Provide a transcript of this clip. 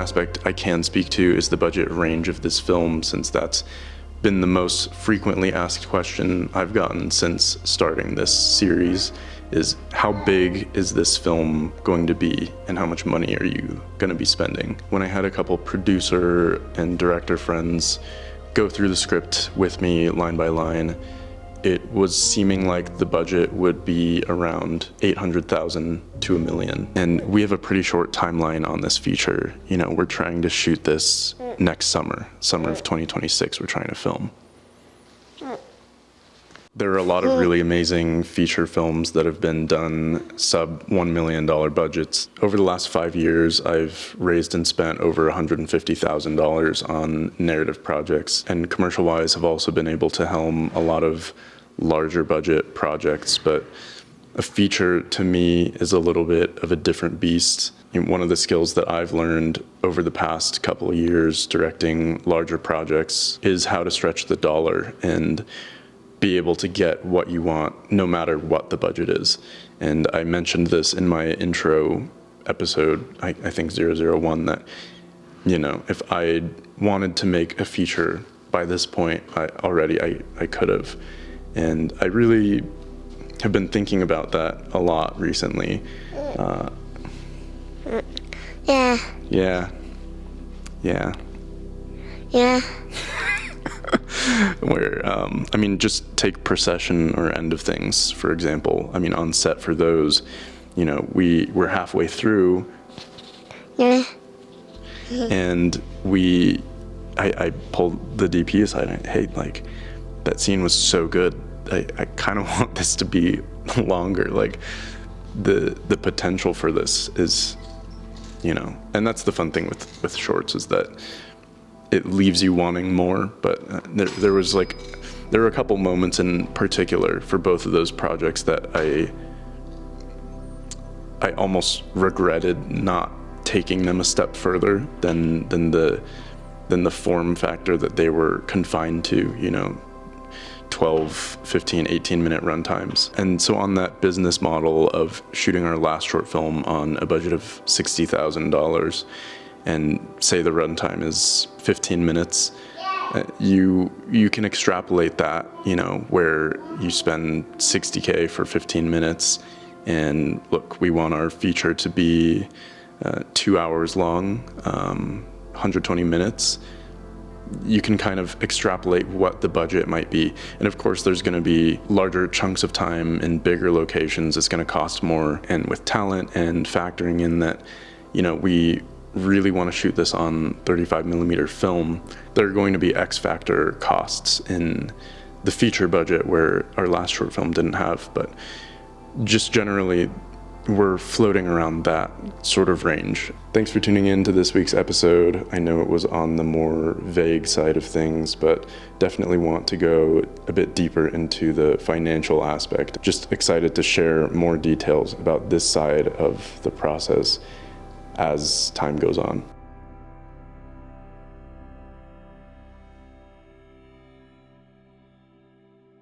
aspect I can speak to is the budget range of this film, since that's been the most frequently asked question I've gotten since starting this series, is how big is this film going to be and how much money are you going to be spending? When I had a couple producer and director friends go through the script with me line by line, it was seeming like the budget would be around $800,000 to $1 million. And we have a pretty short timeline on this feature. You know, we're trying to shoot this next summer of 2026, we're trying to film. There are a lot of really amazing feature films that have been done sub $1 million budgets. Over the last 5 years, I've raised and spent over $150,000 on narrative projects, and commercial-wise have also been able to helm a lot of larger budget projects, but a feature to me is a little bit of a different beast. One of the skills that I've learned over the past couple of years directing larger projects is how to stretch the dollar and be able to get what you want no matter what the budget is. And I mentioned this in my intro episode, I think 001, that, you know, if I wanted to make a feature by this point, I could have. And I really have been thinking about that a lot recently. Yeah. Where, I mean, just take Procession or End of Things, for example. I mean, on set for those, you know, we're halfway through. And I pulled the DP aside and, hey, like, that scene was so good. I kind of want this to be longer. Like, the potential for this is, you know, and that's the fun thing with shorts, is that it leaves you wanting more. But there were a couple moments in particular for both of those projects that I almost regretted not taking them a step further than the form factor that they were confined to, you know, 12, 15, 18-minute runtimes. And so on that business model of shooting our last short film on a budget of $60,000, and say the runtime is 15 minutes, you can extrapolate that, you know, where you spend $60K for 15 minutes, and look, we want our feature to be 2 hours long, 120 minutes. You can kind of extrapolate what the budget might be. And of course, there's going to be larger chunks of time in bigger locations. It's going to cost more. And with talent and factoring in that, you know, we really want to shoot this on 35mm film, there are going to be X factor costs in the feature budget where our last short film didn't have. But just generally, we're floating around that sort of range. Thanks for tuning in to this week's episode. I know it was on the more vague side of things, but definitely want to go a bit deeper into the financial aspect. Just excited to share more details about this side of the process as time goes on.